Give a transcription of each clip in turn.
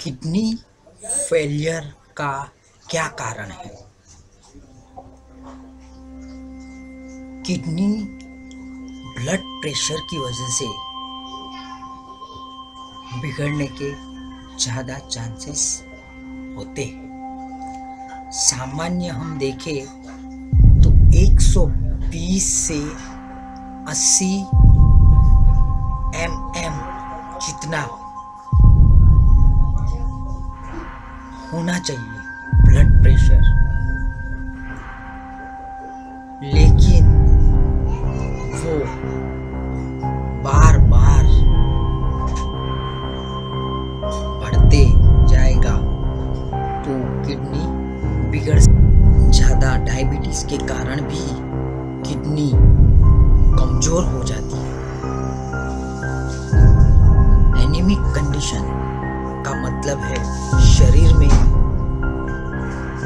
Kidney failure का क्या कारण है? किडनी ब्लड प्रेशर की वजह से बिगड़ने के ज़्यादा चांसेस होते हैं। सामान्य हम देखें तो 120 से 80 mm जितना होना चाहिए ब्लड प्रेशर, लेकिन वो बार बार बढ़ते जाएगा तो किडनी बिगड़। ज़्यादा डायबिटीज़ के कारण भी किडनी कमज़ोर हो जाती है। एनीमिक कंडीशन का मतलब है शरीर में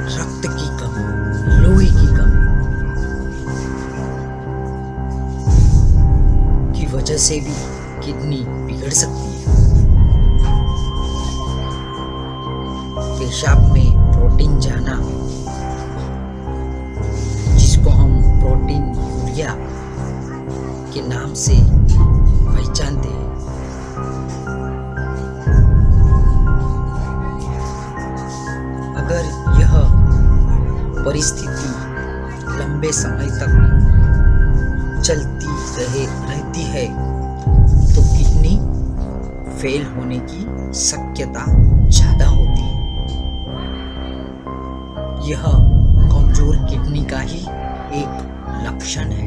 रक्त की कमी, लोहे की कमी की वजह से भी किडनी बिगड़ सकती है। पेशाब में प्रोटीन जाना, जिसको हम प्रोटीन यूरिया के नाम से पहचानते हैं, अगर यह परिस्थिति लंबे समय तक चलती रहती है तो किडनी फेल होने की शक्यता ज़्यादा होती है। यह कमजोर किडनी का ही एक लक्षण है।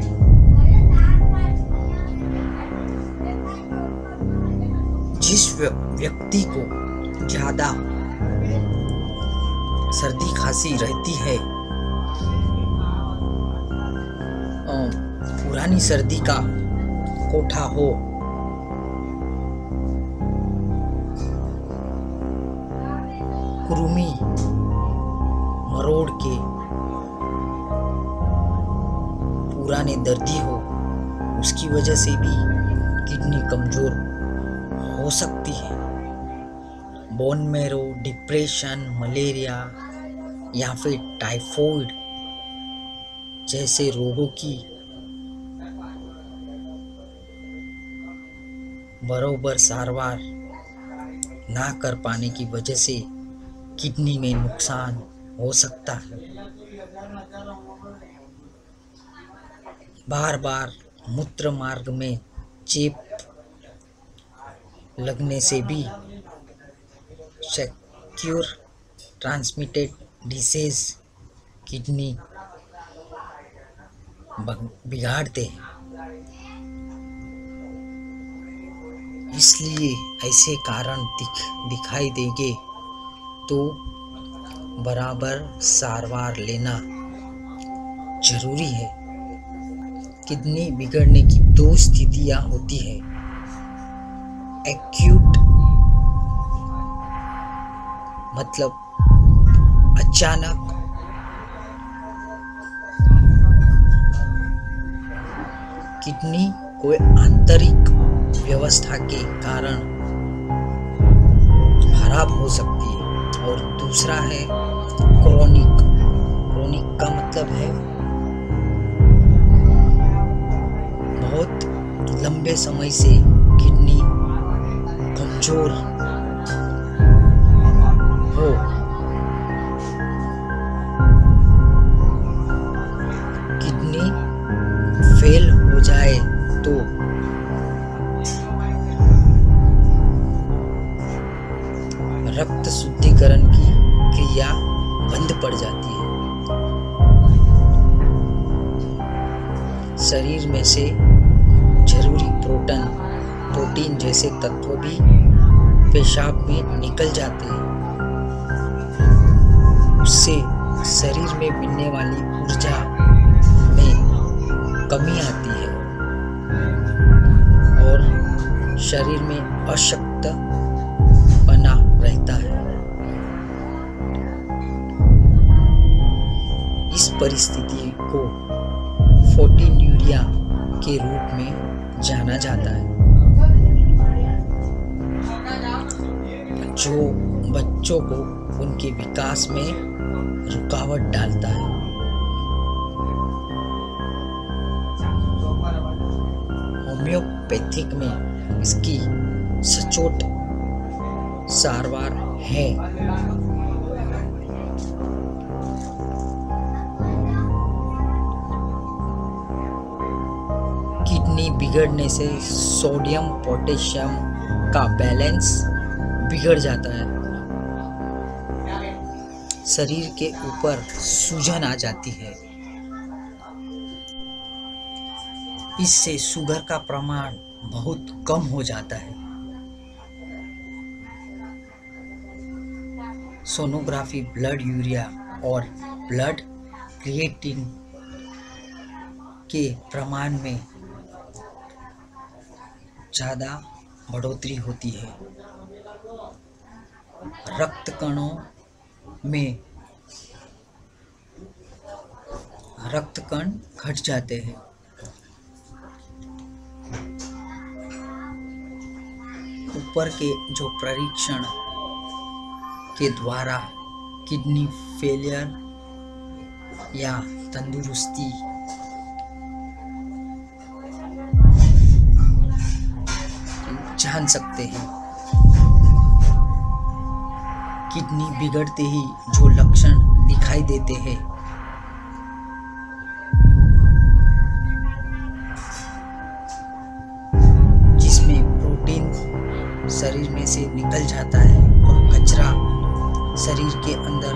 जिस व्यक्ति को ज़्यादा सर्दी खांसी रहती है, पुरानी सर्दी का कोठा हो, कुरुमी मरोड़ के पुराने दर्दी हो, उसकी वजह से भी किडनी कमजोर हो सकती है। बोन मैरो, डिप्रेशन, मलेरिया या फिर टाइफाइड जैसे रोगों की बराबर सारवार ना कर पाने की वजह से किडनी में नुकसान हो सकता है। बार बार मूत्र मार्ग में चेप लगने से भी सेक्यूर ट्रांसमिटेड डिसीज किडनी बिगाड़ते हैं। इसलिए ऐसे कारण दिखाई देंगे तो बराबर सारवार लेना जरूरी है। किडनी बिगड़ने की दो स्थितियां होती है। एक्यूट मतलब अचानक किडनी कोई आंतरिक व्यवस्था के कारण खराब हो सकती है, और दूसरा है क्रोनिक। क्रोनिक का मतलब है बहुत लंबे समय से किडनी कमजोर हो। किडनी फेल हो जाए तो रक्त शुद्धिकरण की क्रिया बंद पड़ जाती है। शरीर में से जरूरी प्रोटीन जैसे तत्व भी पेशाब में निकल जाते हैं। उससे शरीर में मिलने वाली ऊर्जा में कमी आती है और शरीर में अशक्त बना रहता है। इस परिस्थिति को फोर्टिन्यूरिया के रूप में जाना जाता है, जो बच्चों को उनके विकास में रुकावट डालता है। होम्योपैथिक में इसकी सचोट सारवार है। किडनी बिगड़ने से सोडियम पोटेशियम का बैलेंस बिगड़ जाता है। शरीर के ऊपर सूजन आ जाती है। इससे शुगर का प्रमाण बहुत कम हो जाता है। सोनोग्राफी ब्लड यूरिया और ब्लड क्रिएटिन के प्रमाण में ज़्यादा बढ़ोतरी होती है। रक्त कणों में रक्त कण घट जाते हैं। ऊपर के जो परीक्षण के द्वारा किडनी फेलियर या तंदुरुस्ती जान सकते हैं। किडनी बिगड़ते ही जो लक्षण दिखाई देते हैं, जिसमें प्रोटीन शरीर में से निकल जाता है और कचरा शरीर के अंदर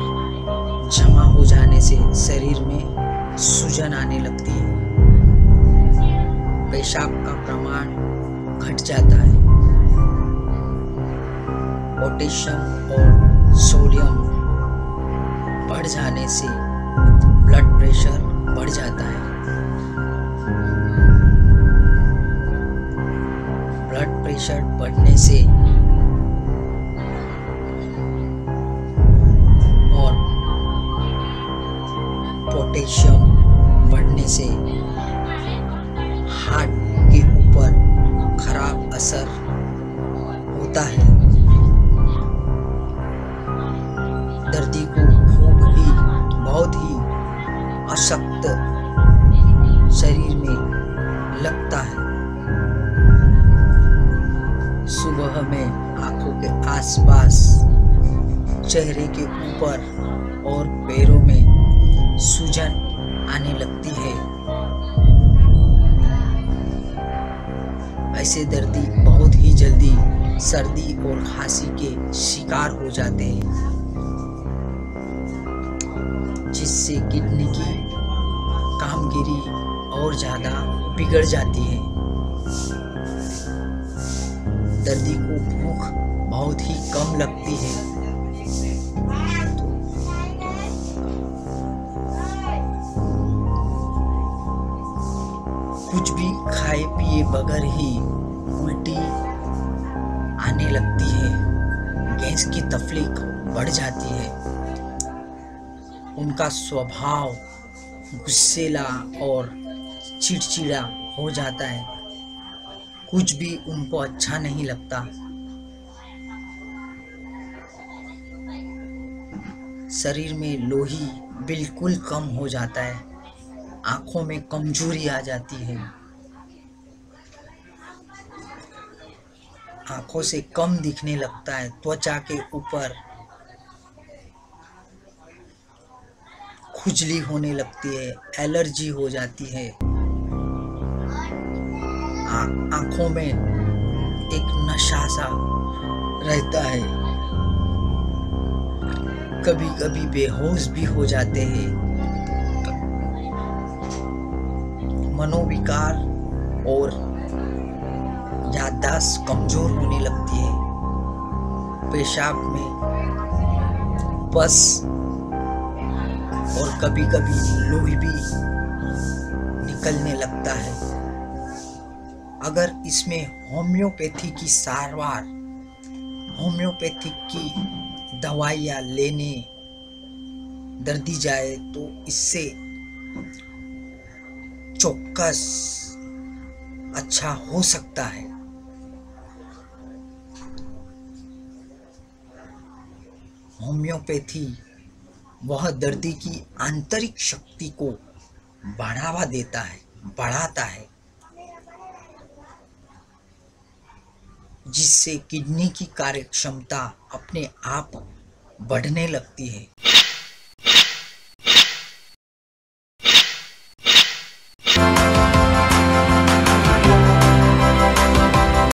जमा हो जाने से शरीर में सूजन आने लगती है। पेशाब का प्रमाण घट जाता है। पोटेशियम और सोडियम बढ़ जाने से ब्लड प्रेशर बढ़ जाता है। ब्लड प्रेशर बढ़ने से और पोटेशियम बढ़ने से हार्ट के ऊपर खराब असर होता है। दर्दी को बहुत ही अशक्त शरीर में लगता है। सुबह में आंखों के आसपास, चेहरे के ऊपर और पैरों में सूजन आने लगती है। ऐसे दर्दी बहुत ही जल्दी सर्दी और खांसी के शिकार हो जाते हैं, जिससे किडनी की कामगिरी और ज़्यादा बिगड़ जाती है। दर्दी को भूख बहुत ही कम लगती है। कुछ भी खाए पिए बगैर ही उल्टी आने लगती है। गैस की तकलीफ बढ़ जाती है। उनका स्वभाव गुस्सेला और चिड़चिड़ा हो जाता है। कुछ भी उनको अच्छा नहीं लगता। शरीर में लोही बिल्कुल कम हो जाता है। आंखों में कमजोरी आ जाती है। आंखों से कम दिखने लगता है। त्वचा के ऊपर खुजली होने लगती है। एलर्जी हो जाती है। आंखों में एक नशा सा रहता है। कभी कभी बेहोश भी हो जाते हैं। मनोविकार और याददाश्त कमजोर होने लगती है। पेशाब में पस और कभी कभी लोही भी निकलने लगता है। अगर इसमें होम्योपैथी की सारवार, होम्योपैथिक की दवाइयाँ लेने दर्दी जाए तो इससे चौकस अच्छा हो सकता है। होम्योपैथी वह दर्दी की आंतरिक शक्ति को बढ़ावा देता है, बढ़ाता है, जिससे किडनी की कार्यक्षमता अपने आप बढ़ने लगती है।